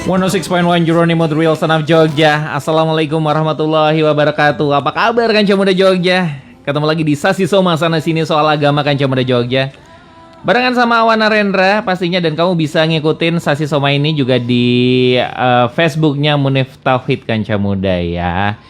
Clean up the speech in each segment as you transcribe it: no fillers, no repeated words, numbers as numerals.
106.1 Jeronimo The Real Son of Jogja. Assalamualaikum warahmatullahi wabarakatuh. Apa kabar Kanca Muda Jogja? Ketemu lagi di Sasi Soma sana sini soal agama Kanca Muda Jogja. Barengan sama Awan Narendra pastinya, dan kamu bisa ngikutin Sasi Soma ini juga di Facebooknya Munif Tauhid Kanca Muda ya.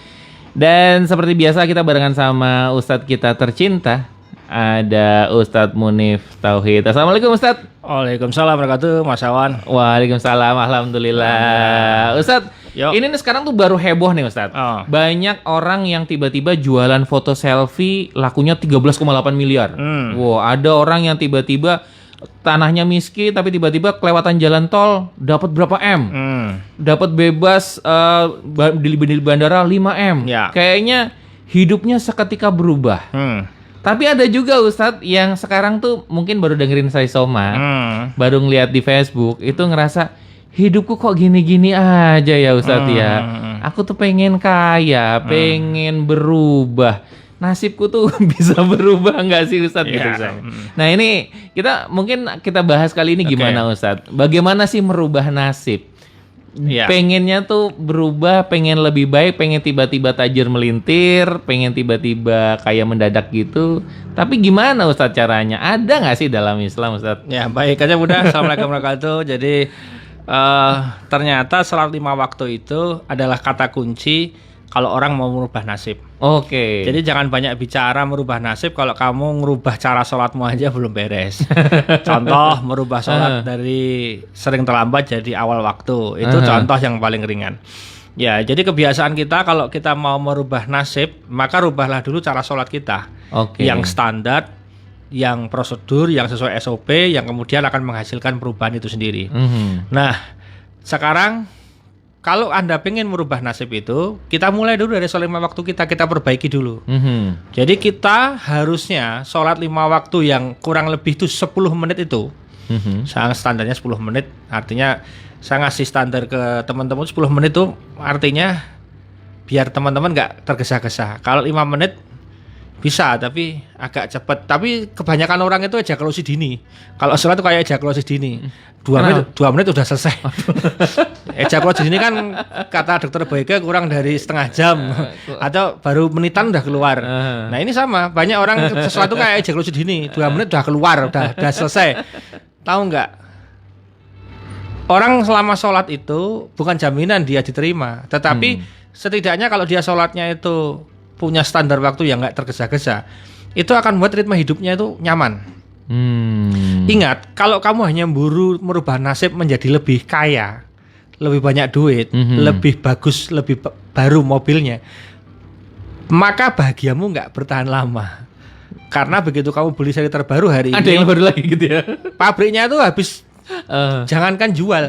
Dan seperti biasa kita barengan sama Ustadz kita tercinta. Ada Ustadz Munif Tauhid. Assalamualaikum Ustadz. Waalaikumsalam warahmatullahi wabarakatuh, Mas Awan. Waalaikumsalam, alhamdulillah. Ustadz, ini nih sekarang tuh baru heboh nih Ustadz. Banyak orang yang tiba-tiba jualan foto selfie lakunya 13,8 miliar. Wow, ada orang yang tiba-tiba tanahnya miskin tapi tiba-tiba kelewatan jalan tol dapat berapa M. Dapat bebas di bandara 5 M. Ya. Kayaknya hidupnya seketika berubah. Tapi ada juga Ustadz yang sekarang tuh mungkin baru dengerin Sasi Soma, baru ngeliat di Facebook, itu ngerasa hidupku kok gini-gini aja ya Ustadz ya. Aku tuh pengen kaya, pengen berubah. Nasibku tuh bisa berubah nggak sih Ustadz? Ya. Gitu, Ustadz. Nah ini kita bahas kali ini gimana Ustadz? Bagaimana sih merubah nasib? Ya. Pengennya tuh berubah, pengen lebih baik, pengen tiba-tiba tajir melintir, pengen tiba-tiba kaya mendadak gitu. Tapi gimana Ustadz caranya? Ada nggak sih dalam Islam Ustadz? Ya baik aja Bunda. Assalamualaikum warahmatullahi wabarakatuh. Jadi ternyata salat 5 waktu itu adalah kata kunci kalau orang mau merubah nasib. Oke. Jadi jangan banyak bicara merubah nasib kalau kamu merubah cara sholatmu aja belum beres. Contoh merubah sholat dari sering terlambat jadi awal waktu. Itu contoh yang paling ringan. Ya, jadi kebiasaan kita kalau kita mau merubah nasib, maka rubahlah dulu cara sholat kita. Yang standar, yang prosedur, yang sesuai SOP, yang kemudian akan menghasilkan perubahan itu sendiri. Nah, sekarang kalau Anda pengen merubah nasib itu, kita mulai dulu dari sholat 5 waktu kita perbaiki dulu. Jadi kita harusnya sholat 5 waktu yang kurang lebih itu 10 menit itu. Standarnya 10 menit, artinya saya ngasih standar ke teman-teman 10 menit itu artinya biar teman-teman nggak tergesa-gesa. Kalau 5 menit bisa, tapi agak cepat. Tapi kebanyakan orang itu ejakulasi dini. Kalau sholat itu kayak ejakulasi dini. 2 menit udah selesai. Ejakulasi dini kan kata dokter Boyke kurang dari setengah jam atau baru menitan udah keluar. Nah ini sama, banyak orang sesuatu kayak ejakulasi dini. 2 menit udah keluar, udah selesai. Tahu nggak? Orang selama sholat itu bukan jaminan dia diterima. Tetapi setidaknya kalau dia sholatnya itu punya standar waktu yang nggak tergesa-gesa, itu akan membuat ritme hidupnya itu nyaman. Ingat, kalau kamu hanya merubah nasib menjadi lebih kaya, lebih banyak duit, lebih bagus, lebih baru mobilnya, maka bahagiamu nggak bertahan lama. Karena begitu kamu beli seri terbaru hari ini, ada yang baru lagi gitu ya. Pabriknya itu habis, jangankan jual,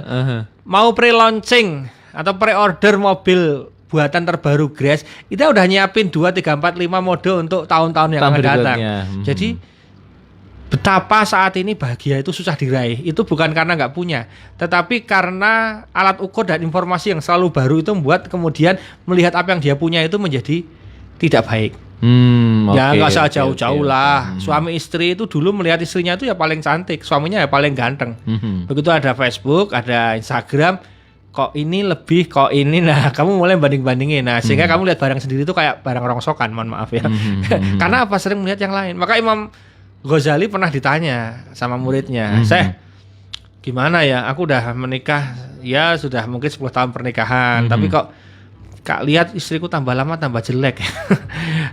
mau pre-launching atau pre-order mobil buatan terbaru Grace, kita udah nyiapin 2, 3, 4, 5 mode untuk tahun-tahun yang akan datang. Jadi betapa saat ini bahagia itu susah diraih. Itu bukan karena nggak punya, tetapi karena alat ukur dan informasi yang selalu baru itu membuat kemudian melihat apa yang dia punya itu menjadi tidak baik. Ya nggak usah jauh-jauh lah. Suami istri itu dulu melihat istrinya itu ya paling cantik, suaminya ya paling ganteng. Begitu ada Facebook, ada Instagram, kok ini lebih, kok ini, nah kamu mulai banding-bandingin, nah sehingga kamu lihat barang sendiri itu kayak barang rongsokan, mohon maaf ya. Karena apa, sering melihat yang lain. Maka Imam Ghazali pernah ditanya sama muridnya, Syekh, gimana ya, aku udah menikah ya sudah mungkin 10 tahun pernikahan, tapi kok Kak lihat istriku tambah lama tambah jelek.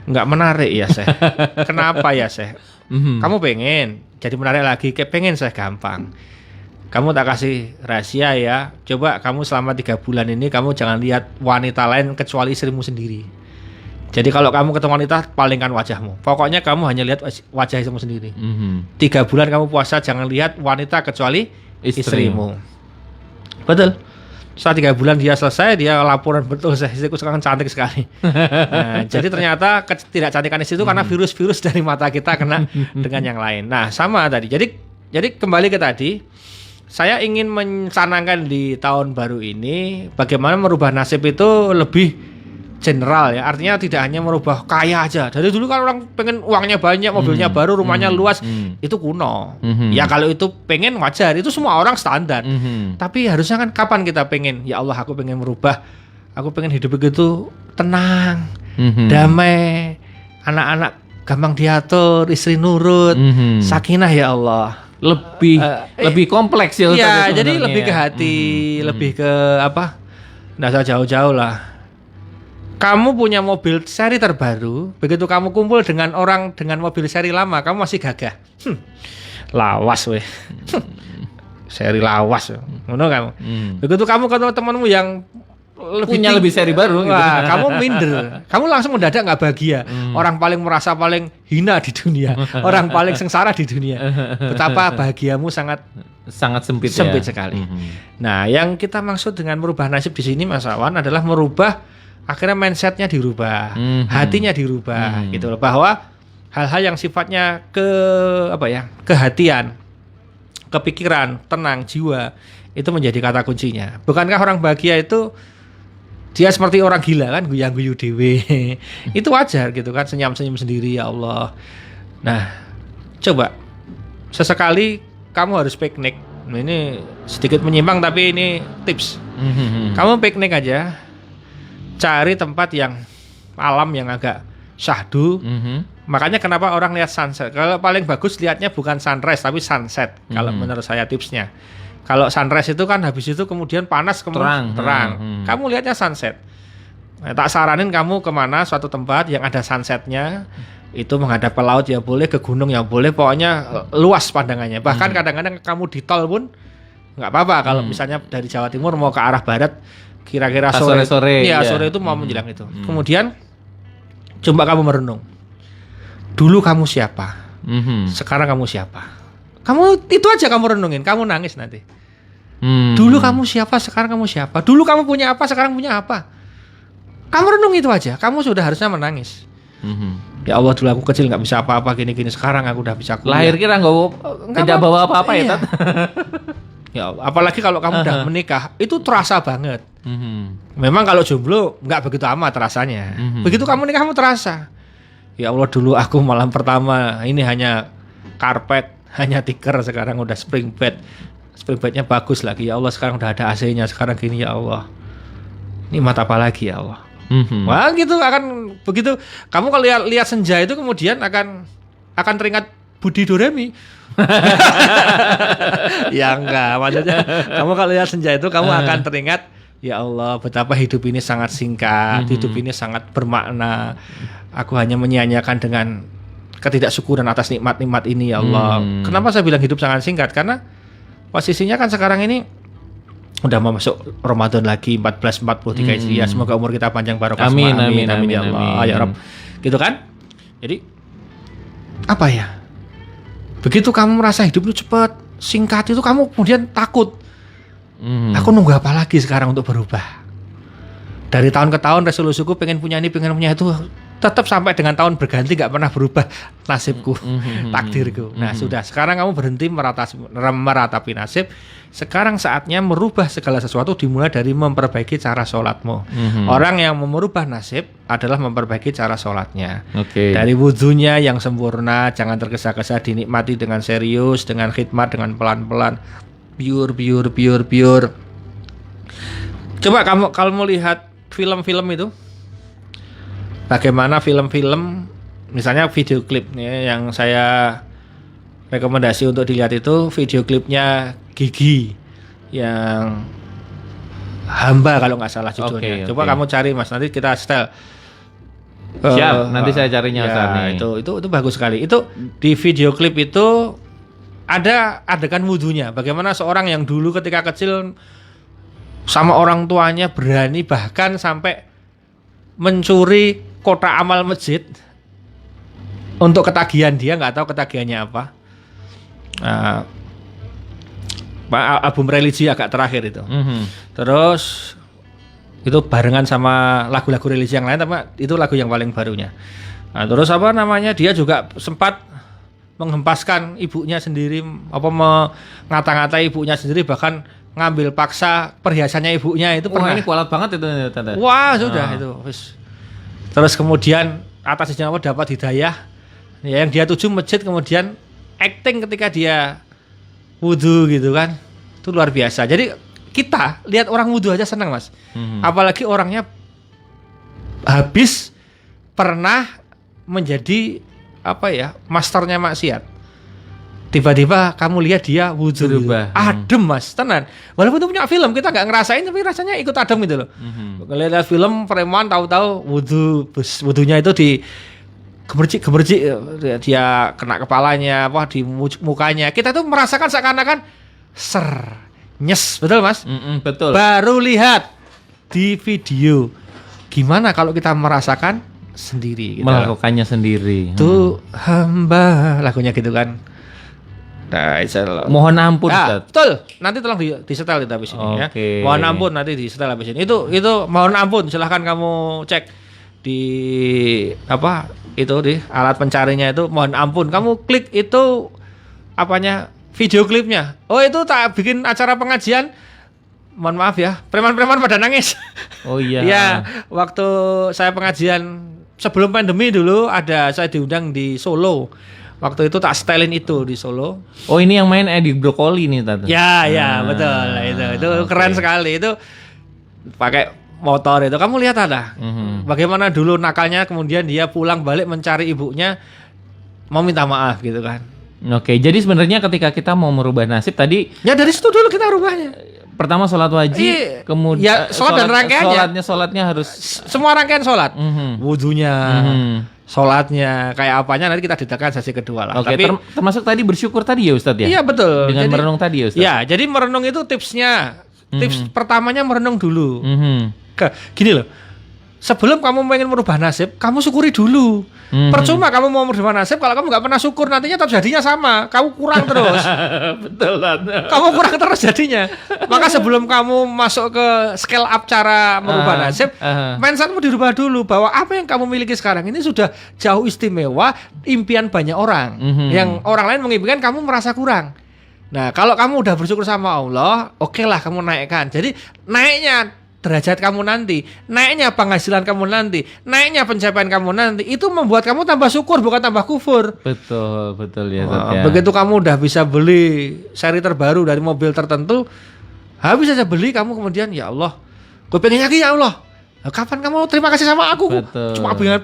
Nggak menarik ya Syekh. Kenapa ya Syekh? Kamu pengen jadi menarik lagi, kayak pengen Syekh, gampang. Kamu tak kasih rahasia ya. Coba kamu selama 3 bulan ini kamu jangan lihat wanita lain kecuali istrimu sendiri. Jadi kalau kamu ketemu wanita, palingkan wajahmu. Pokoknya kamu hanya lihat wajah istrimu sendiri. 3 bulan kamu puasa, jangan lihat wanita kecuali istrimu. Betul. Setelah 3 bulan dia selesai, dia laporan, betul istriku sekarang cantik sekali. Nah, jadi ternyata ketidakcantikan istri itu karena virus-virus dari mata kita kena dengan yang lain. Nah sama tadi. Jadi kembali ke tadi. Saya ingin mencanangkan di tahun baru ini bagaimana merubah nasib itu lebih general ya, artinya tidak hanya merubah kaya aja. Dari dulu kan orang pengen uangnya banyak, mobilnya baru, rumahnya luas, itu kuno. Ya kalau itu pengen wajar, itu semua orang standar. Tapi harusnya kan kapan kita pengen, ya Allah aku pengen merubah, aku pengen hidup begitu tenang, damai, anak-anak gampang diatur, istri nurut, sakinah ya Allah. Lebih kompleks ya. Iya, jadi lebih ke hati, lebih ke apa? Nggak usah jauh-jauh lah. Kamu punya mobil seri terbaru, begitu kamu kumpul dengan orang dengan mobil seri lama, kamu masih gagah. Lawas weh. Seri lawas. Ngono kamu. Begitu kamu ketemu temanmu yang lebih seri baru gitu. Kamu minder. Kamu langsung mendadak nggak bahagia. Orang paling merasa paling hina di dunia, orang paling sengsara di dunia. Betapa bahagiamu sangat sempit sekali. Nah, yang kita maksud dengan merubah nasib di sini Mas Awan adalah merubah akhirnya mindsetnya dirubah, hatinya dirubah gitu loh, bahwa hal-hal yang sifatnya kehatian, kepikiran, tenang, jiwa itu menjadi kata kuncinya. Bukankah orang bahagia itu dia seperti orang gila kan, guyang-guyu dewe. Itu wajar gitu kan, senyum-senyum sendiri ya Allah. Nah, coba sesekali kamu harus piknik. Ini sedikit menyimpang tapi ini tips. Kamu piknik aja, cari tempat yang alam yang agak syahdu. Makanya kenapa orang lihat sunset. Kalau paling bagus lihatnya bukan sunrise tapi sunset. Kalau menurut saya tipsnya. Kalau sunrise itu kan habis itu kemudian panas kemudian terang. Kamu lihatnya sunset. Nah, tak saranin kamu kemana suatu tempat yang ada sunsetnya. Itu menghadap ke laut ya boleh, ke gunung ya boleh. Pokoknya luas pandangannya. Bahkan kadang-kadang kamu di tol pun nggak apa-apa. Kalau misalnya dari Jawa Timur mau ke arah barat, kira-kira sore-sore. Iya, sore itu mau menjelang itu. Kemudian coba kamu merenung. Dulu kamu siapa? Sekarang kamu siapa? Kamu itu aja kamu renungin, kamu nangis nanti. Dulu kamu siapa, sekarang kamu siapa? Dulu kamu punya apa, sekarang punya apa? Kamu renung itu aja, kamu sudah harusnya menangis. Ya Allah, dulu aku kecil nggak bisa apa-apa, gini-gini. Sekarang aku udah bisa kuliah. Lahir kira tidak bawa apa-apa ya, Tat? Ya, apalagi kalau kamu udah menikah, itu terasa banget. Memang kalau jomblo nggak begitu amat rasanya. Begitu kamu nikah, kamu terasa. Ya Allah, dulu aku malam pertama ini hanya karpet, hanya tikar, sekarang udah spring bed. Spring bednya bagus lagi. Ya Allah, sekarang udah ada AC-nya. Sekarang gini ya Allah. Nikmat apa lagi ya Allah. Wah gitu akan begitu. Kamu kalau lihat senja itu kemudian akan teringat Budi Doremi. Ya enggak, maksudnya kamu kalau lihat senja itu kamu akan teringat ya Allah, betapa hidup ini sangat singkat, hidup ini sangat bermakna. Aku hanya menyia-nyiakan dengan ketidaksyukuran atas nikmat-nikmat ini ya Allah. Kenapa saya bilang hidup sangat singkat? Karena posisinya kan sekarang ini udah mau masuk Ramadan lagi 1443 Hijriah. Semoga umur kita panjang barokah. Amin ya Allah. Ya Rabb. Gitu kan? Jadi apa ya? Begitu kamu merasa hidup itu cepat, singkat, itu kamu kemudian takut. Aku nunggu apa lagi sekarang untuk berubah? Dari tahun ke tahun resolusiku pengen punya ini, pengen punya itu, tetap sampai dengan tahun berganti gak pernah berubah nasibku, takdirku. Nah sudah, sekarang kamu berhenti meratapi nasib. Sekarang saatnya merubah segala sesuatu, dimulai dari memperbaiki cara sholatmu. Orang yang merubah nasib adalah memperbaiki cara sholatnya. Dari wudhunya yang sempurna, jangan tergesa-gesa, dinikmati dengan serius, dengan khidmat, dengan pelan-pelan, pure. Coba kamu lihat film-film itu, bagaimana film-film, misalnya video klipnya yang saya rekomendasi untuk dilihat itu video klipnya Gigi yang Hamba kalau nggak salah judulnya. Coba kamu cari Mas, nanti kita setel. Siap, nanti saya carinya ya, itu bagus sekali. Itu di video klip itu ada adegan wudhunya. Bagaimana seorang yang dulu ketika kecil sama orang tuanya berani bahkan sampai mencuri kotak amal masjid untuk ketagihan, dia nggak tahu ketagihannya apa. Album religi agak terakhir itu. Terus itu barengan sama lagu-lagu religi yang lain, tapi itu lagu yang paling barunya. Nah, terus apa namanya, dia juga sempat menghempaskan ibunya sendiri, mengata-ngatai ibunya sendiri, bahkan ngambil paksa perhiasannya ibunya itu. Wah, ini kualat banget itu, Tanda. Wah, sudah itu. Terus kemudian atas izin Allah dapat hidayah. Ya, yang dia tuju masjid, kemudian acting ketika dia wudhu gitu kan. Itu luar biasa. Jadi kita lihat orang wudhu aja senang, Mas. Apalagi orangnya habis pernah menjadi masternya maksiat. Tiba-tiba kamu lihat dia wudhu Berubah. adem, Mas, tenan. Walaupun itu punya film, kita nggak ngerasain tapi rasanya ikut adem gitu loh. Lihat film preman tahu-tahu wudhunya itu di gemercik dia kena kepalanya di mukanya. Kita tuh merasakan seakan-akan nyes, betul, Mas? Betul. Baru lihat di video. Gimana kalau kita merasakan sendiri gitu. Melakukannya sendiri. Tuh hamba lagunya gitu kan. Nah, insyaallah. Mohon ampun, Ustaz. Betul. Nanti tolong disetel itu habis ini ya. Oke. Mohon ampun nanti disetel habis ini. Itu mohon ampun, silahkan kamu cek di di alat pencarinya itu mohon ampun. Kamu klik itu video klipnya. Oh, itu tak bikin acara pengajian. Mohon maaf ya, preman-preman pada nangis. Oh iya. Ya, waktu saya pengajian sebelum pandemi dulu saya diundang di Solo. Waktu itu tak stylin itu di Solo. Oh, ini yang main Edi Brokoli nih, Tante. Ya, betul. Itu keren sekali. Itu pakai motor itu. Kamu lihat ada. Bagaimana dulu nakalnya, kemudian dia pulang balik mencari ibunya, mau minta maaf gitu kan. Oke, jadi sebenarnya ketika kita mau merubah nasib tadi, Ya dari situ dulu kita rubahnya. pertama sholat wajib, kemudian sholat dan rangkaiannya. sholatnya harus Semua rangkaian sholat. Wudhunya, sholatnya, kayak apanya nanti kita ditekan sesi kedua lah. Oke, Tapi termasuk tadi bersyukur tadi ya, Ustadz ya? iya betul. Dengan merenung tadi ya, Ustadz? Ya, jadi merenung itu tipsnya. Tips pertamanya merenung dulu. Gini loh. Sebelum kamu pengen merubah nasib, kamu syukuri dulu. Percuma kamu mau merubah nasib kalau kamu nggak pernah syukur, nantinya tetap jadinya sama. Kamu kurang terus. Betul, Tante. Kamu kurang terus jadinya. Maka sebelum kamu masuk ke scale up cara merubah nasib, mindsetmu dirubah dulu bahwa apa yang kamu miliki sekarang ini sudah jauh istimewa, impian banyak orang. Yang orang lain mengimpikan, kamu merasa kurang. Nah, kalau kamu udah bersyukur sama Allah, oke lah kamu naikkan. Jadi naiknya derajat kamu nanti, naiknya penghasilan kamu nanti, naiknya pencapaian kamu nanti, itu membuat kamu tambah syukur bukan tambah kufur. Betul ya, Ustadz ya. Begitu kamu udah bisa beli seri terbaru dari mobil tertentu, habis aja beli, kamu kemudian ya Allah, gue pengen lagi ya Allah. Nah, kapan kamu terima kasih sama aku? Betul. Cuma pengen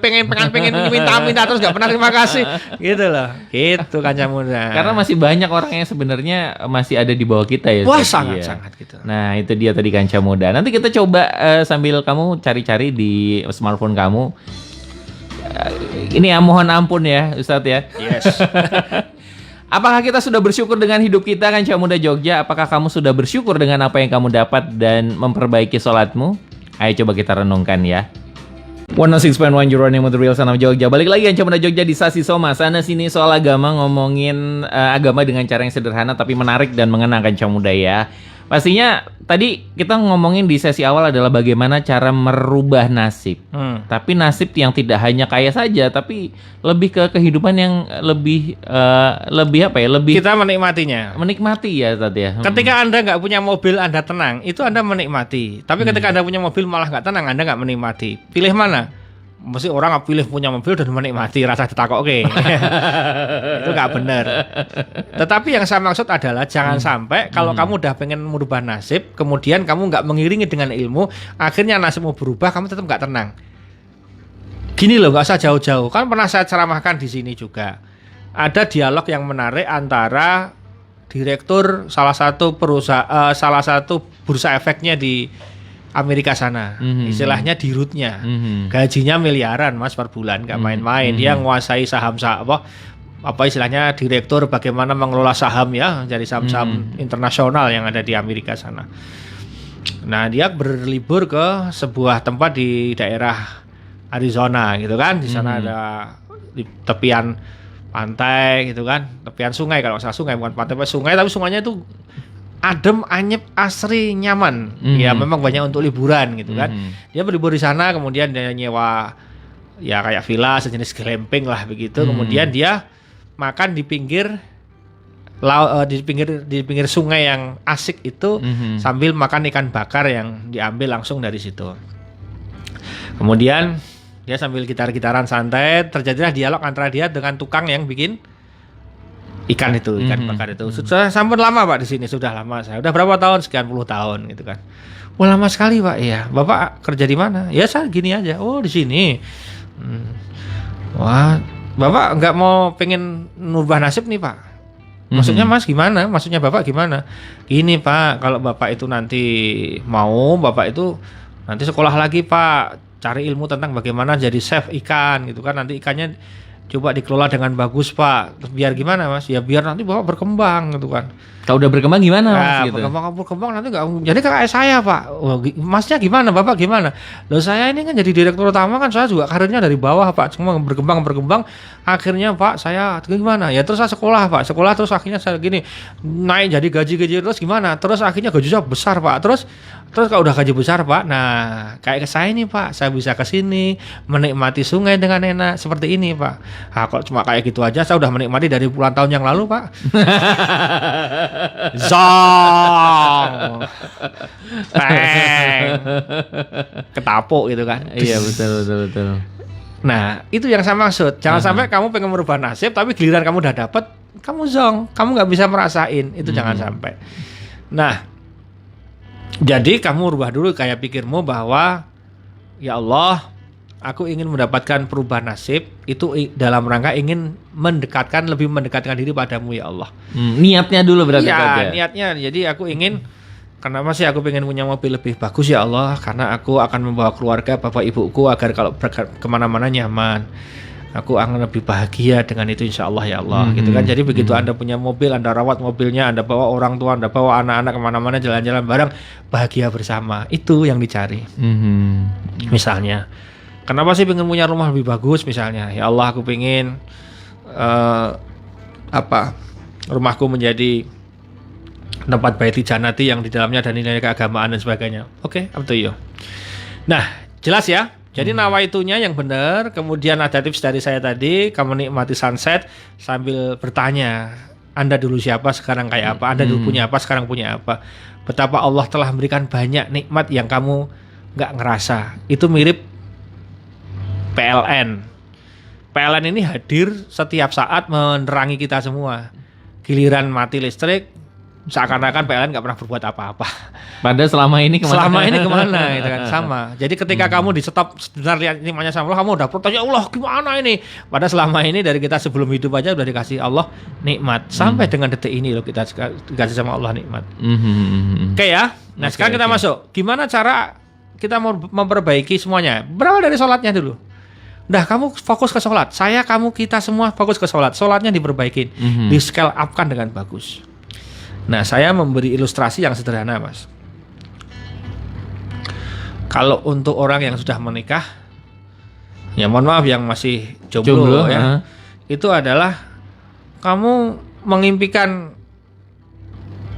minta terus gak pernah terima kasih. Gitu loh. Gitu Kanca Muda. Karena masih banyak orang yang sebenarnya masih ada di bawah kita ya. Wah, Ustadz, sangat gitu. Nah, itu dia tadi Kanca Muda. Nanti kita coba sambil kamu cari-cari di smartphone kamu. Ini ya, mohon ampun ya, Ustadz ya. Yes. Apakah kita sudah bersyukur dengan hidup kita, Kanca Muda Jogja? Apakah kamu sudah bersyukur dengan apa yang kamu dapat dan memperbaiki sholatmu? Ayo coba kita renungkan ya. 106.1 Jeronimo The Real Son of Jogja. Balik lagi Kanca Muda Jogja di Sasi Soma. Sana sini soal agama, ngomongin agama dengan cara yang sederhana tapi menarik dan mengena Kanca Muda ya. Pastinya tadi kita ngomongin di sesi awal adalah bagaimana cara merubah nasib. Tapi nasib yang tidak hanya kaya saja, tapi lebih ke kehidupan yang lebih lebih Kita menikmatinya. menikmati ya tadi ya. Ketika Anda nggak punya mobil, Anda tenang, itu Anda menikmati. Tapi ketika Anda punya mobil malah nggak tenang, Anda nggak menikmati. Pilih mana? Mesti orang nggak pilih punya mobil dan menikmati rasa ditakok, oke. Itu nggak benar. Tetapi yang saya maksud adalah jangan sampai kalau kamu udah pengen merubah nasib, kemudian kamu nggak mengiringi dengan ilmu, akhirnya nasibmu berubah, kamu tetap nggak tenang. Gini loh, nggak usah jauh-jauh. Kan pernah saya ceramahkan di sini juga. Ada dialog yang menarik antara direktur salah satu perusahaan, salah satu bursa efeknya di Amerika sana, istilahnya di rootnya, gajinya miliaran Mas per bulan, gak main-main. Dia menguasai saham-saham apa istilahnya direktur bagaimana mengelola saham ya, dari saham-saham internasional yang ada di Amerika sana. Nah, dia berlibur ke sebuah tempat di daerah Arizona gitu kan, di sana ada di tepian pantai gitu kan, tepian sungai, kalau nggak salah sungai, bukan pantai, sungai, tapi sungainya itu adem, anyep, asri, nyaman. Ya memang banyak untuk liburan gitu kan. Dia berlibur di sana, kemudian dia nyewa ya kayak villa sejenis glamping lah begitu. Kemudian dia makan di pinggir di pinggir sungai yang asik itu, sambil makan ikan bakar yang diambil langsung dari situ. Kemudian Dia sambil gitar-gitaran santai, terjadilah dialog antara dia dengan tukang yang bikin ikan bakar itu. Sudah sampun lama Pak di sini, sudah lama saya. Udah berapa tahun? Sekian puluh tahun gitu kan. Wah lama sekali Pak. Iya. Bapak kerja di mana? Ya saya gini aja. Oh di sini. Wah, Bapak nggak mau pengen nubah nasib nih Pak? Maksudnya Mas gimana? Maksudnya Bapak gimana? Gini Pak, kalau Bapak itu nanti mau, Bapak itu nanti sekolah lagi Pak, cari ilmu tentang bagaimana jadi chef ikan gitu kan. Nanti ikannya coba dikelola dengan bagus Pak. Terus biar gimana Mas? Ya biar nanti Bapak berkembang gitu kan. Kalau udah berkembang gimana Mas? Gitu. Berkembang nanti nggak jadi kayak saya Pak. Masnya gimana? Bapak gimana? Loh saya ini kan jadi direktur utama kan, saya juga karirnya dari bawah Pak. Cuma berkembang. Akhirnya Pak saya gimana? Ya terus saya sekolah Pak. Sekolah terus akhirnya saya gini naik jadi gaji terus gimana? Terus akhirnya gajinya besar Pak. Terus kalau udah gaji besar Pak, nah kayak ke saya nih Pak, saya bisa ke sini menikmati sungai dengan enak seperti ini Pak. Nah, kalau cuma kayak gitu aja saya udah menikmati dari puluhan tahun yang lalu Pak. Zong, ketapuk gitu kan. Iya betul. Nah itu yang saya maksud. Jangan sampai kamu pengen merubah nasib, tapi giliran kamu udah dapet, kamu zong, kamu nggak bisa merasain. Itu jangan sampai. Nah, jadi kamu rubah dulu kayak pikirmu bahwa ya Allah, aku ingin mendapatkan perubahan nasib itu dalam rangka ingin lebih mendekatkan diri padamu ya Allah. Niatnya dulu berarti ya, niatnya. Jadi aku ingin, kenapa sih aku pengen punya mobil lebih bagus ya Allah? Karena aku akan membawa keluarga bapak ibuku agar kalau kemana-mana nyaman. Aku akan lebih bahagia dengan itu insya Allah ya Allah. Gitu kan. Jadi begitu Anda punya mobil, Anda rawat mobilnya, Anda bawa orang tua, Anda bawa anak-anak kemana-mana jalan-jalan bareng, bahagia bersama. Itu yang dicari. Misalnya, kenapa sih pengen punya rumah lebih bagus misalnya? Ya Allah aku pengen rumahku menjadi tempat baiti janati yang di dalamnya ada nilai keagamaan dan sebagainya. Oke, up to you. Nah, jelas ya. Jadi nawaitunya yang benar. Kemudian ada tips dari saya tadi, kamu nikmati sunset sambil bertanya, Anda dulu siapa, sekarang kayak apa? Anda dulu punya apa, sekarang punya apa? Betapa Allah telah memberikan banyak nikmat yang kamu nggak ngerasa. Itu mirip PLN. PLN ini hadir setiap saat menerangi kita semua. Giliran mati listrik, seakan-akan PLN nggak pernah berbuat apa-apa. Padahal selama ini kemana gitu kan. Sama. Jadi ketika kamu di stop sebentar lihat nikmatnya sama Allah, kamu udah protes ya Allah gimana ini. Padahal selama ini dari kita sebelum hidup aja udah dikasih Allah nikmat. Sampai dengan detik ini loh kita dikasih sama Allah nikmat. Oke ya. Nah sekarang kita masuk. Gimana cara kita mau memperbaiki semuanya? Berawal dari sholatnya dulu. Udah kamu fokus ke sholat. Kamu, kita semua fokus ke sholat. Sholatnya diperbaikin. Di scale up kan dengan bagus. Nah saya memberi ilustrasi yang sederhana Mas. Kalau untuk orang yang sudah menikah, ya mohon maaf yang masih jomblo ya, itu adalah kamu mengimpikan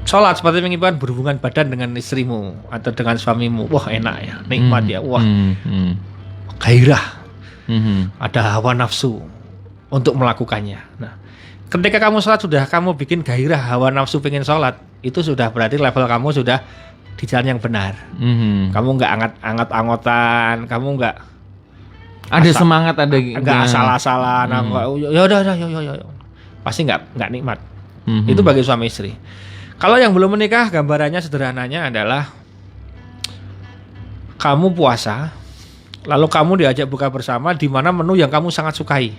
sholat seperti mengimpikan berhubungan badan dengan istrimu atau dengan suamimu. Wah enak ya, nikmat ya, wah gairah, ada hawa nafsu untuk melakukannya. Nah ketika kamu sholat sudah kamu bikin gairah hawa nafsu pengen sholat, itu sudah berarti level kamu sudah di jalan yang benar. Kamu nggak angot-angotan, kamu nggak ada semangat, ada nggak asal-asalan. Ya udah, pasti nggak nikmat. Itu bagi suami istri. Kalau yang belum menikah, gambarannya sederhananya adalah kamu puasa, lalu kamu diajak buka bersama di mana menu yang kamu sangat sukai,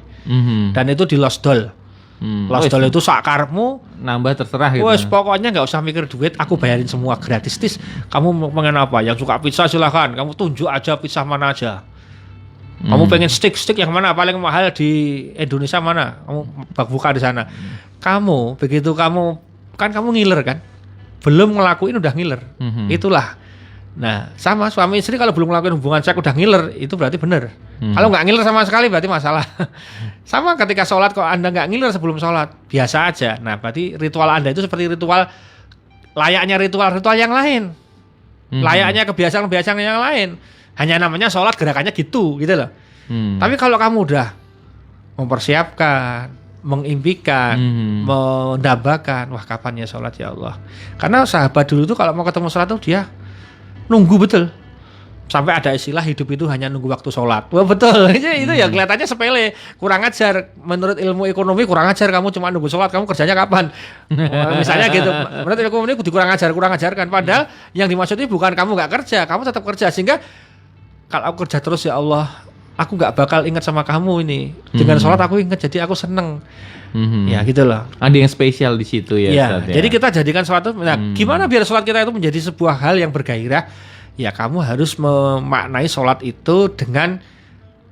dan itu di Lost Doll. Lost Doll itu sakarmu nambah terserah gitu. Wes pokoknya nggak usah mikir duit, aku bayarin semua gratis. Kamu pengen apa? Yang suka pizza silahkan, kamu tunjuk aja pizza mana aja. Kamu pengen steak yang mana paling mahal di Indonesia mana? Kamu buka di sana. Kamu begitu kamu ngiler kan? Belum ngelakuin udah ngiler. Itulah. Nah sama suami istri kalau belum ngelakuin hubungan seks udah ngiler, itu berarti benar. Kalau nggak ngiler sama sekali berarti masalah. Sama ketika sholat, kalau Anda nggak ngiler sebelum sholat, biasa aja. Nah berarti ritual Anda itu seperti layaknya ritual yang lain. Layaknya kebiasaan yang lain. Hanya namanya sholat gerakannya gitu loh. Tapi kalau kamu udah mempersiapkan, mengimpikan, mendambakan, wah kapan ya sholat ya Allah. Karena sahabat dulu tuh kalau mau ketemu sholat tuh dia nunggu betul. sampai ada istilah hidup itu hanya nunggu waktu sholat. Wah betul, itu ya kelihatannya sepele, kurang ajar. Menurut ilmu ekonomi kurang ajar, kamu cuma nunggu sholat, kamu kerjanya kapan? Misalnya gitu. Menurut ilmu ekonomi kurang ajarkan. Padahal yang dimaksud ini bukan kamu nggak kerja, kamu tetap kerja. Sehingga kalau aku kerja terus ya Allah, aku nggak bakal ingat sama kamu ini. Dengan sholat aku ingat, jadi aku seneng. Ya gitu loh. Ada yang spesial di situ ya. Ya, Ustaz, jadi kita jadikan sholat itu, gimana biar sholat kita itu menjadi sebuah hal yang bergairah? Ya kamu harus memaknai sholat itu dengan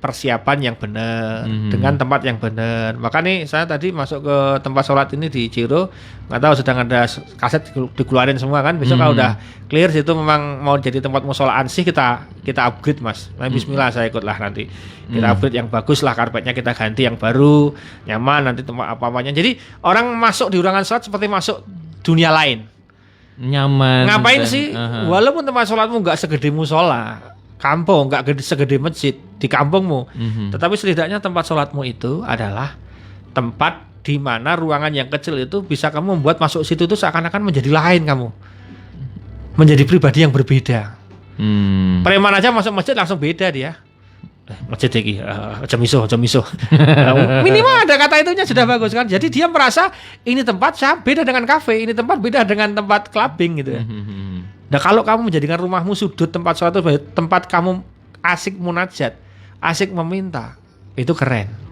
persiapan yang benar, dengan tempat yang benar. Maka nih saya tadi masuk ke tempat sholat ini di Ciro, nggak tahu sedang ada kaset dikeluarin semua kan. Besok kalau udah clear situ memang mau jadi tempat musola ansih, kita upgrade mas. Nah, Bismillah saya ikutlah nanti. Kita upgrade yang bagus lah, karpetnya kita ganti yang baru, nyaman nanti tempat apa-apanya. Jadi orang masuk di ruangan sholat seperti masuk dunia lain. Nyaman. Ngapain sih? Walaupun tempat sholatmu nggak segede musola, kampung nggak segede masjid di kampungmu, tetapi setidaknya tempat sholatmu itu adalah tempat di mana ruangan yang kecil itu bisa kamu membuat masuk situ itu seakan-akan menjadi lain kamu, menjadi pribadi yang berbeda. Preman aja masuk masjid langsung beda dia. Masjid lagi, jam iso. Minimal ada kata itunya sudah bagus kan. Jadi dia merasa ini tempat beda dengan kafe, ini tempat beda dengan tempat clubbing gitu ya. Nah kalau kamu menjadikan rumahmu sudut tempat suatu tempat kamu asik munajat, asik meminta, itu keren.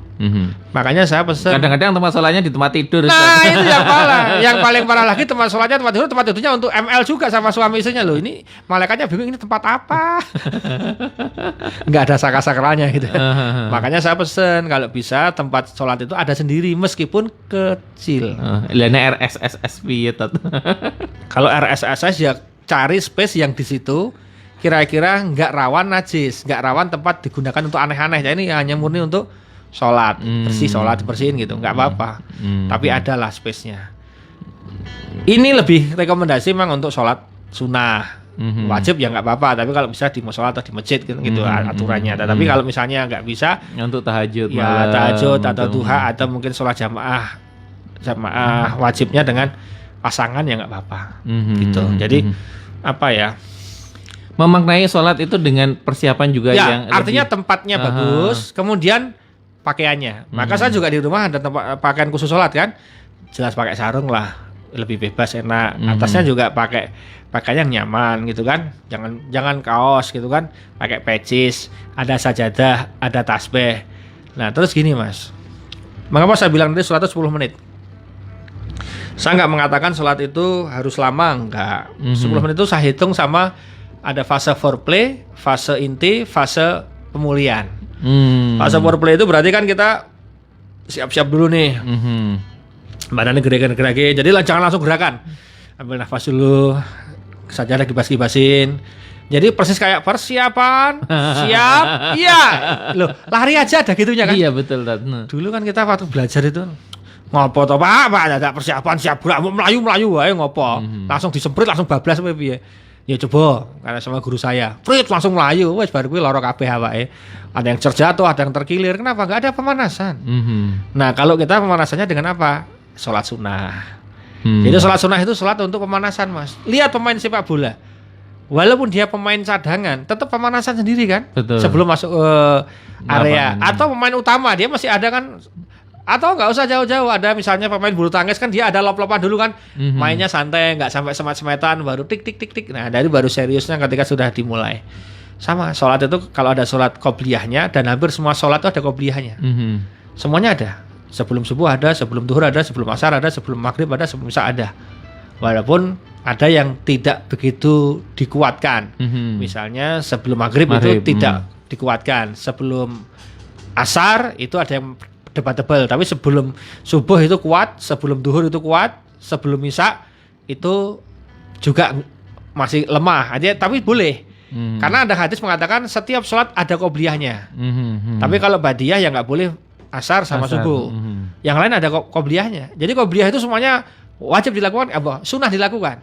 Makanya saya pesan. Kadang-kadang tempat sholatnya di tempat tidur. Nah itu yang parah. Yang paling parah lagi tempat sholatnya tempat tidurnya untuk ML juga sama suami istrinya loh. Ini malaikatnya bingung ini tempat apa. Nggak ada saka-sakralnya gitu. Makanya saya pesan kalau bisa tempat sholat itu ada sendiri meskipun kecil. Lainnya RSSSP ya. Kalau RSSS ya cari space yang di situ kira-kira nggak rawan najis, nggak rawan tempat digunakan untuk aneh-aneh. Jadi ini hanya murni untuk sholat, sholat dibersihin gitu, nggak apa-apa. Tapi adalah space-nya. Ini lebih rekomendasi memang untuk sholat sunnah. Wajib ya nggak apa-apa. Tapi kalau bisa di musola atau di masjid gitu aturannya. Tapi kalau misalnya nggak bisa, untuk tahajud, ya tahajud atau duha atau mungkin sholat jamaah wajibnya dengan pasangan ya nggak apa-apa. Gitu. Jadi apa ya? Memaknai sholat itu dengan persiapan juga ya, yang artinya tempatnya bagus, kemudian pakaiannya. Maka saya juga di rumah ada tempat pakaian khusus sholat kan. Jelas pakai sarung lah, lebih bebas enak. Atasnya juga pakai pakaian yang nyaman gitu kan. Jangan kaos gitu kan. Pakai pecis, ada sajadah, ada tasbih. Nah, terus gini Mas. Mengapa saya bilang tadi sholat itu 10 menit? Saya nggak mengatakan sholat itu harus lama, enggak. 10 menit itu saya hitung sama ada fase foreplay, fase inti, fase pemulihan. Fase foreplay itu berarti kan kita siap-siap dulu nih. Badannya gerakin. Jadi jangan langsung gerakan. Ambil nafas dulu. Sajadah kibas-kibasin. Jadi persis kayak persiapan, siap, iya. Loh, lari aja ada gitunya kan? Iya betul. Dulu kan kita waktu belajar itu ngopo toh Pak, ada persiapan siap gerak melayu wae ngopo. Langsung disemprit langsung bablas piye. Ya coba karena sama guru saya. Prit langsung melayu wes bar kuwi lara kabeh awake. Ada yang terjatuh, ada yang terkilir. Kenapa? Enggak ada pemanasan. Nah, kalau kita pemanasannya dengan apa? Sholat sunnah. Jadi sholat sunnah itu sholat untuk pemanasan, Mas. Lihat pemain sepak bola. Walaupun dia pemain cadangan, tetap pemanasan sendiri kan? Betul. Sebelum masuk ke area. Atau pemain utama dia masih ada kan. Atau nggak usah jauh-jauh, ada misalnya pemain bulu tangkis kan dia ada lop-lopan dulu kan, mainnya santai, nggak sampai semet-semetan, baru tik. Nah dari baru seriusnya ketika sudah dimulai. Sama sholat itu kalau ada sholat qobliyahnya dan hampir semua sholat itu ada qobliyahnya. Semuanya ada. Sebelum subuh ada, sebelum zuhur ada, sebelum asar ada, sebelum maghrib ada, sebelum isya ada. Walaupun ada yang tidak begitu dikuatkan. Misalnya sebelum maghrib itu tidak dikuatkan, sebelum asar itu ada yang debatable, tapi sebelum subuh itu kuat, sebelum duhur itu kuat, sebelum isya itu juga masih lemah aja, tapi boleh. Karena ada hadis mengatakan setiap sholat ada qobliyahnya. Tapi kalau badiyah ya nggak boleh asar sama subuh. Yang lain ada qobliyahnya. Jadi qobliyah itu semuanya wajib dilakukan, sunnah dilakukan.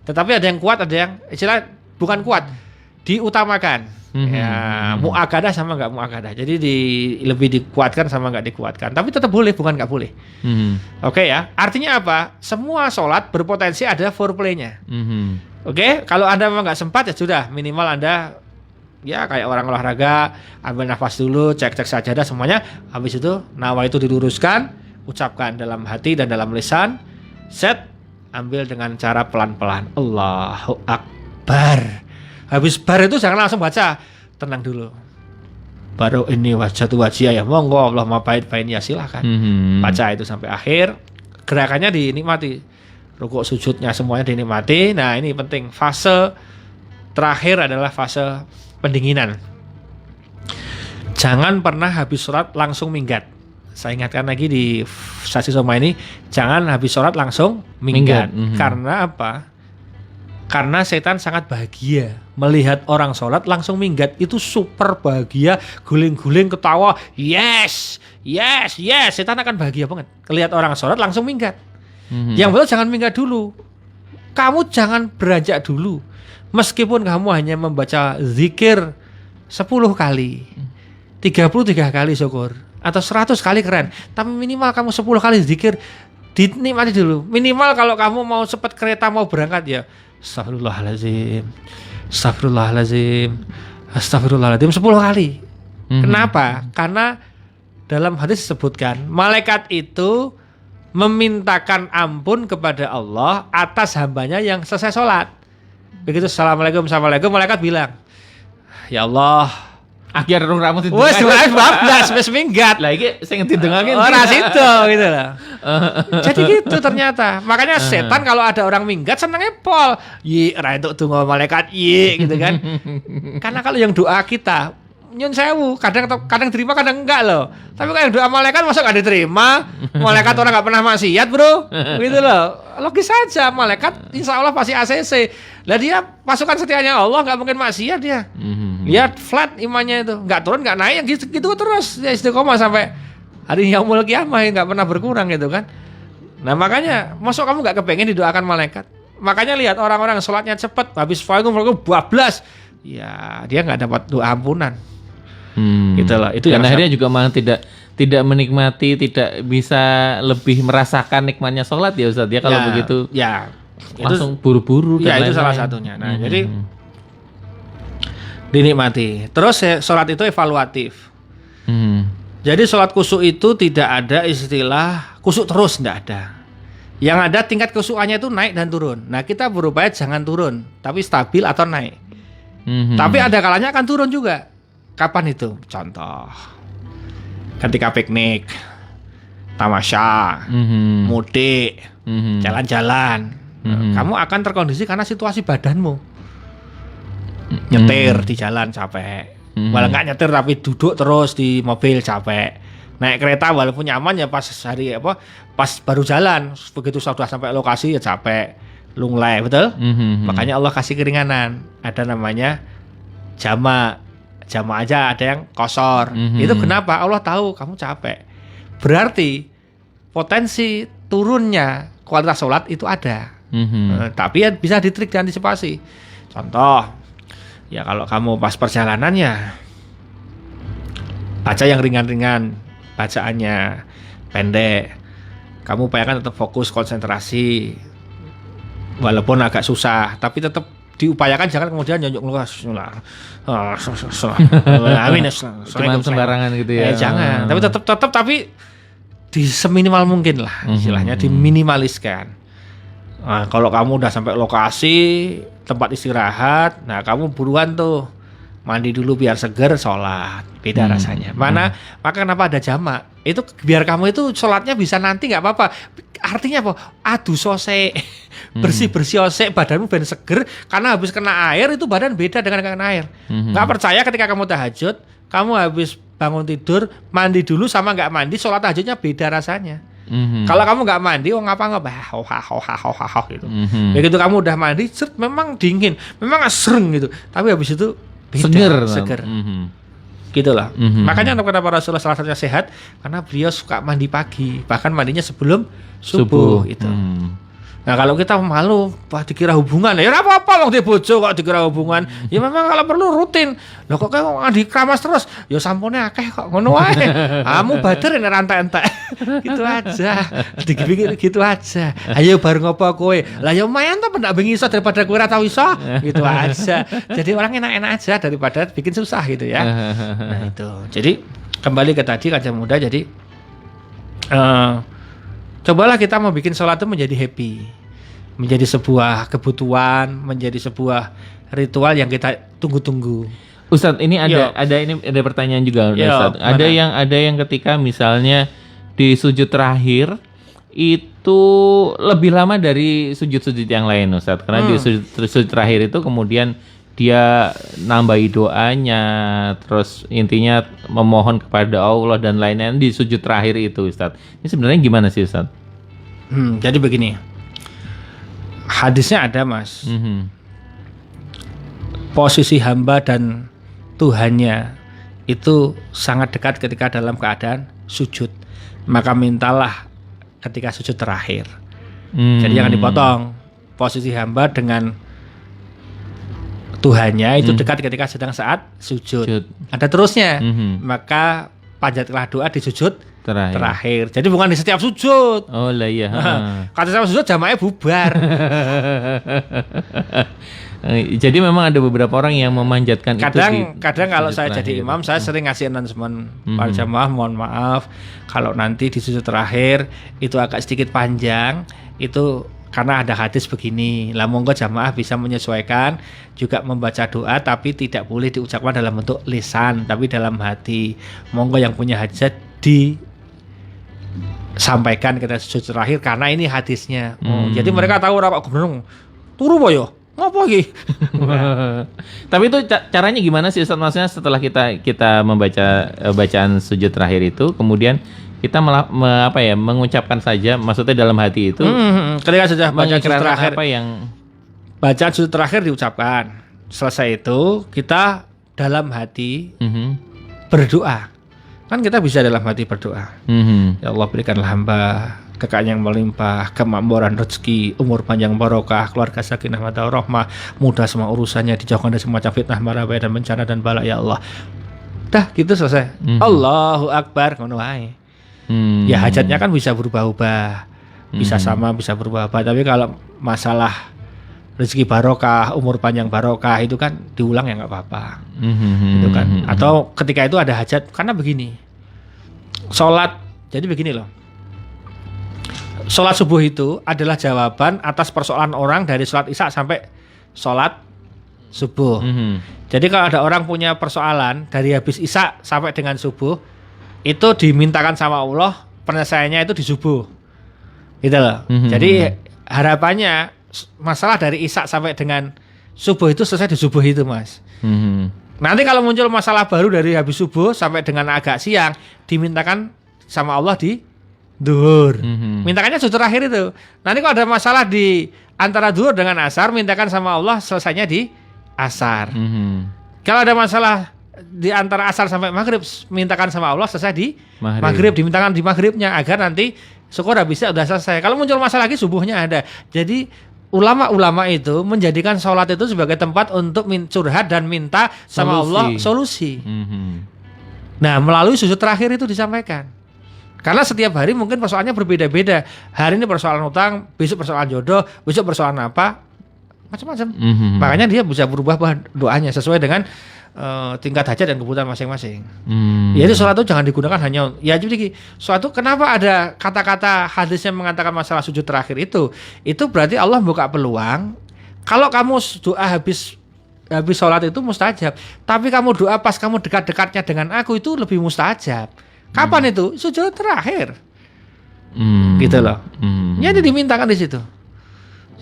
Tetapi ada yang kuat, ada yang istilah bukan kuat, diutamakan. Ya, mu'akadah sama nggak mu'akadah. Jadi lebih dikuatkan sama nggak dikuatkan. Tapi tetap boleh, bukan nggak boleh. Oke ya. Artinya apa? Semua sholat berpotensi ada foreplay-nya. Oke. Kalau Anda memang nggak sempat ya sudah, minimal Anda ya kayak orang olahraga, ambil nafas dulu, cek-cek sajadah semuanya. Habis itu nawa itu diluruskan, ucapkan dalam hati dan dalam lisan, set, ambil dengan cara pelan-pelan. Allahu Akbar. Habis bar itu jangan langsung baca, tenang dulu. Baru ini wajhatu wajhiyah ya, monggo Allah mabain ya silahkan. Baca itu sampai akhir, gerakannya dinikmati, rukuk sujudnya semuanya dinikmati. Nah ini penting, fase terakhir adalah fase pendinginan. Jangan pernah habis sholat langsung minggat. Saya ingatkan lagi di sasi soma ini, jangan habis sholat langsung minggat. Karena apa? Karena setan sangat bahagia melihat orang sholat langsung minggat. Itu super bahagia, guling-guling ketawa, yes. Setan akan bahagia banget lihat orang sholat langsung minggat. Yang betul jangan minggat dulu. Kamu jangan beranjak dulu. Meskipun kamu hanya membaca zikir 10 kali, 33 kali syukur, atau 100 kali keren. Tapi minimal kamu 10 kali zikir, dinikmati dulu. Minimal kalau kamu mau cepat kereta mau berangkat ya, Astagfirullahaladzim 10 kali. Kenapa? Karena dalam hadis disebutkan malaikat itu memintakan ampun kepada Allah atas hambanya yang selesai sholat. Begitu assalamualaikum, malaikat bilang, ya Allah, akhir rung rambut itu. Wes bablas wis minggat. Lah iki sing didengake ora sido gitu loh. Jadi gitu ternyata. Makanya setan kalau ada orang minggat senengnya pol. Yi ora entuk donga malaikat yi gitu kan. Karena kalau yang doa kita nyun sewu, kadang terima kadang enggak loh. Tapi kalau yang doa malaikat masa enggak diterima? Malaikat orang enggak pernah maksiat, Bro. Gitu loh. Logis saja, malaikat insya Allah pasti ACC. Lah dia pasukan setianya Allah, enggak mungkin maksiat dia. Lihat flat imannya itu, enggak turun enggak naik, gitu terus ya istiqomah sampai hari yaumul kiamah, enggak pernah berkurang gitu kan. Nah makanya masuk kamu enggak kepengen didoakan malaikat. Makanya lihat orang-orang sholatnya cepat, habis faikum bablas, ya dia enggak dapat doa ampunan. Gitu loh. Itu dan akhirnya juga malah tidak menikmati, tidak bisa lebih merasakan nikmatnya sholat ya Ustaz ya kalau begitu. Ya. Langsung buru-buru dan lain-lain. Itu salah satunya. Nah, jadi dinikmati. Terus sholat itu evaluatif. Jadi sholat kusuk itu tidak ada istilah kusuk terus, tidak ada. Yang ada tingkat kusukannya itu naik dan turun. Nah kita berupaya jangan turun, tapi stabil atau naik. Tapi ada kalanya akan turun juga. Kapan itu? Contoh, ketika piknik, tamasya, mudik, jalan-jalan, kamu akan terkondisi karena situasi badanmu. Nyetir di jalan capek, walau nggak nyetir tapi duduk terus di mobil capek. Naik kereta walaupun nyaman ya pas baru jalan, begitu sudah sampai lokasi ya capek, lunglai, betul? Makanya Allah kasih keringanan. Ada namanya jama aja, ada yang kosor. Itu kenapa? Allah tahu kamu capek. Berarti potensi turunnya kualitas sholat itu ada. Tapi ya bisa ditrik dan antisipasi. Contoh, ya kalau kamu pas perjalanannya baca yang ringan-ringan, bacaannya pendek, kamu upayakan tetap fokus konsentrasi walaupun agak susah, tapi tetap diupayakan jangan kemudian nyonjok amin cuman sembarangan gitu ya. Jangan, tapi tetap tapi di seminimal mungkin lah istilahnya, diminimaliskan. Nah, kalau kamu udah sampai lokasi tempat istirahat, nah kamu buruan tuh mandi dulu biar seger, sholat. Beda rasanya. Maka kenapa ada jamak? Itu biar kamu itu sholatnya bisa nanti nggak apa-apa. Artinya apa? Adu sose, bersih-bersih osek, badanmu ben seger. Karena habis kena air itu badan beda dengan kena air. Nggak percaya ketika kamu tahajud, kamu habis bangun tidur, mandi dulu sama nggak mandi, sholat tahajudnya beda rasanya. Kalau kamu nggak mandi, ngapa-ngapa, gitu. Begitu kamu udah mandi, memang dingin, memang sereng gitu. Tapi habis itu beda, seger. Gitulah. Makanya kenapa Rasulullah salah satunya sehat, karena beliau suka mandi pagi, bahkan mandinya sebelum subuh itu. Nah kalau kita malu, wah dikira hubungan, ya ora apa-apa wong dia bojo kok dikira hubungan. Ya memang kalau perlu rutin. Loh kok kayak ngadi kramas terus, ya sampune akeh kok ngono wae. Kamu bader nek rantai-entek. Gitu aja. Dipikir gitu aja. Ayo bareng apa kowe? Lah ya lumayan to pendak bengi iso daripada kowe ora tau iso. Gitu aja. Jadi orang enak-enak aja daripada bikin susah gitu ya. Nah itu. Jadi kembali ke tadi kaca muda, jadi cobalah kita mau bikin sholat itu menjadi happy, menjadi sebuah kebutuhan, menjadi sebuah ritual yang kita tunggu-tunggu. Ustadz, ini ada pertanyaan juga, Ustadz. Ada yang ketika misalnya di sujud terakhir itu lebih lama dari sujud-sujud yang lain, Ustadz. Karena di sujud terakhir itu kemudian dia nambahi doanya, terus intinya memohon kepada Allah dan lain-lain di sujud terakhir itu, Ustadz. Ini sebenarnya gimana sih, Ustadz? Jadi begini, hadisnya ada, Mas. Posisi hamba dan Tuhannya itu sangat dekat ketika dalam keadaan sujud. Maka mintalah ketika sujud terakhir. Jadi jangan dipotong. Posisi hamba dengan Tuhannya itu dekat ketika sedang saat sujud. Ada terusnya. Maka panjatlah doa di sujud terakhir. Jadi bukan di setiap sujud. Oh lah iya. Kalau setiap sujud jamaahnya bubar. Jadi memang ada beberapa orang yang memanjatkan kadang kalau saya jadi imam, saya sering ngasih announcement para jamaah, mohon maaf kalau nanti di sujud terakhir itu agak sedikit panjang, itu karena ada hadis begini. Lah monggo jamaah bisa menyesuaikan, juga membaca doa tapi tidak boleh diucapkan dalam bentuk lisan, tapi dalam hati. Monggo yang punya hajat disampaikan ketika sujud terakhir karena ini hadisnya. Jadi mereka tahu ora kok gunung. Turu boyo. Ngapa iki? Tapi itu caranya gimana sih, Ustaz? Maksudnya setelah kita membaca bacaan sujud terakhir itu, kemudian kita mengucapkan saja, maksudnya dalam hati itu. Ketika sudah baca sujud terakhir, apa yang bacaan sujud terakhir diucapkan. Selesai itu kita dalam hati berdoa. Kan kita bisa dalam hati berdoa. Ya Allah, berikanlah hamba kekayaan yang melimpah, kemakmuran rezeki, umur panjang barokah, keluarga sakinah mawaddah rahmah, mudah semua urusannya, dijauhkan dari semacam fitnah, mara bahaya dan bencana dan bala ya Allah. Dah gitu selesai. Allahu Akbar, ngono wae. Ya hajatnya kan bisa berubah-ubah. Bisa sama, bisa berubah-ubah. Tapi kalau masalah rezeki barokah, umur panjang barokah itu kan diulang ya nggak apa-apa. Itu kan. Atau ketika itu ada hajat, karena begini. Sholat, jadi begini loh. Sholat subuh itu adalah jawaban atas persoalan orang dari sholat isya sampai sholat subuh. Jadi kalau ada orang punya persoalan dari habis isya sampai dengan subuh, itu dimintakan sama Allah penyelesaiannya itu di subuh. Gitu loh. Jadi harapannya masalah dari isya sampai dengan subuh itu selesai di subuh itu, Mas. Nanti kalau muncul masalah baru dari habis subuh sampai dengan agak siang, dimintakan sama Allah di duhur. Mintakannya sujud terakhir itu. Nanti kalau ada masalah di antara duhur dengan asar, mintakan sama Allah selesainya di asar. Kalau ada masalah di antara asar sampai maghrib, mintakan sama Allah selesai di maghrib. Dimintakan di maghribnya agar nanti syukur habisnya udah selesai. Kalau muncul masalah lagi subuhnya ada. Jadi ulama-ulama itu menjadikan sholat itu sebagai tempat untuk curhat dan minta sama Allah solusi. Nah, melalui sujud terakhir itu disampaikan. Karena setiap hari mungkin persoalannya berbeda-beda. Hari ini persoalan utang, besok persoalan jodoh, besok persoalan apa, macam-macam. Makanya dia bisa berubah doanya sesuai dengan tingkat hajat dan kebutuhan masing-masing. Jadi sholat itu jangan digunakan hanya ya jadi suatu kenapa ada kata-kata hadisnya mengatakan masalah sujud terakhir itu berarti Allah buka peluang kalau kamu doa habis sholat itu mustajab, tapi kamu doa pas kamu dekat-dekatnya dengan aku itu lebih mustajab. Kapan itu? Sujud terakhir. Gitu loh. Jadi dimintakan di situ.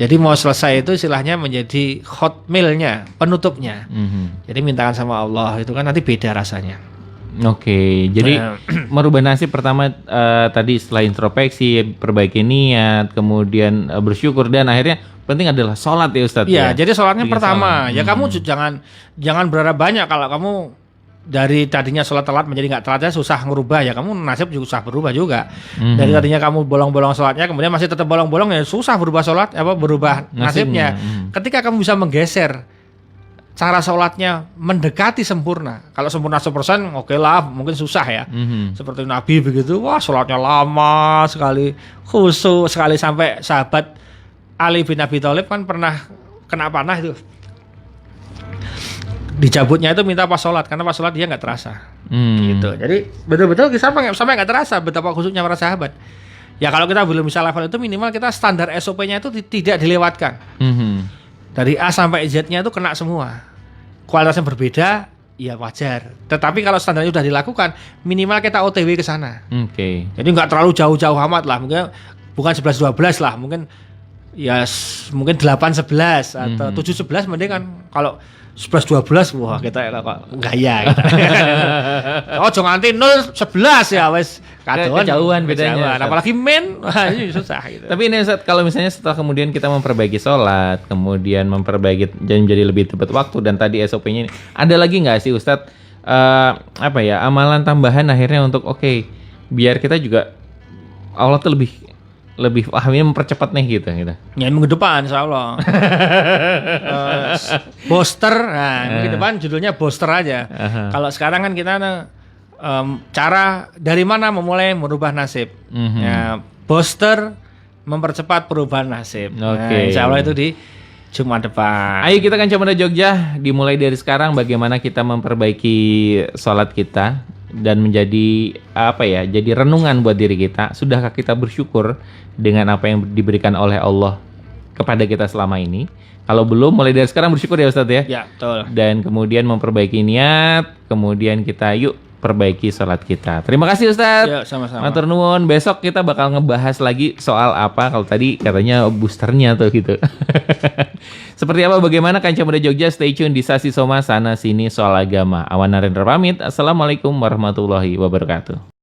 Jadi mau selesai itu istilahnya menjadi hotmailnya, penutupnya. Jadi mintakan sama Allah itu kan nanti beda rasanya. Oke, jadi merubah nasib pertama tadi setelah introspeksi, perbaiki niat, kemudian bersyukur dan akhirnya penting adalah sholat ya Ustadz. Iya, jadi sholatnya pertama. Ya kamu jangan berharap banyak kalau kamu dari tadinya sholat telat menjadi nggak telatnya susah ngerubah ya, kamu nasib juga susah berubah juga. Dari tadinya kamu bolong-bolong sholatnya kemudian masih tetap bolong-bolong ya susah berubah sholat berubah nasibnya. Ketika kamu bisa menggeser cara sholatnya mendekati sempurna. Kalau sempurna 100% oke lah, mungkin susah ya. Seperti Nabi begitu, wah sholatnya lama sekali, khusyuk sekali, sampai sahabat Ali bin Abi Thalib kan pernah kena panah itu. Dicabutnya itu minta pas sholat, karena pas sholat dia nggak terasa. Gitu. Jadi betul-betul sampai nggak terasa betapa khusyuknya para sahabat. Ya kalau kita belum bisa level itu, minimal kita standar SOP-nya itu tidak dilewatkan. Dari A sampai Z-nya itu kena semua. Kualitasnya berbeda, ya wajar. Tetapi kalau standarnya sudah dilakukan, minimal kita OTW ke sana. Jadi nggak terlalu jauh-jauh amat lah. Mungkin bukan 11-12 lah. Mungkin ya mungkin 8-11 atau 7-11 mending kan. Kalau 11-12 wah kita kok gaya gitu. Oh jangan nganti 0-11 ya wes kadoan kejauhan bedanya. Apalagi men wah ini susah gitu. Tapi ini Ustaz, kalau misalnya setelah kemudian kita memperbaiki sholat, kemudian memperbaiki jadi lebih tepat waktu, dan tadi SOP-nya ini, ada lagi nggak sih Ustaz apa ya, amalan tambahan akhirnya untuk biar kita juga Allah tuh lebih ini mempercepat nih gitu. Ya minggu depan insyaallah. Booster, minggu depan judulnya booster aja. Kalau sekarang kan kita cara dari mana memulai merubah nasib. Ya, booster mempercepat perubahan nasib. Insyaallah itu di Jumat depan. Ayo kita kan Camada Jogja, dimulai dari sekarang bagaimana kita memperbaiki sholat kita dan menjadi jadi renungan buat diri kita. Sudahkah kita bersyukur dengan apa yang diberikan oleh Allah kepada kita selama ini? Kalau belum, mulai dari sekarang bersyukur ya Ustadz ya. Ya, betul. Dan kemudian memperbaiki niat, kemudian kita perbaiki sholat kita. Terima kasih Ustadz. Ya, sama-sama. Matur nuwun. Besok kita bakal ngebahas lagi soal apa. Kalau tadi katanya boosternya tuh gitu. Seperti apa, bagaimana Kanca Muda Jogja? Stay tune di Sasi Soma sana sini soal agama. Awan Narendra pamit. Assalamualaikum warahmatullahi wabarakatuh.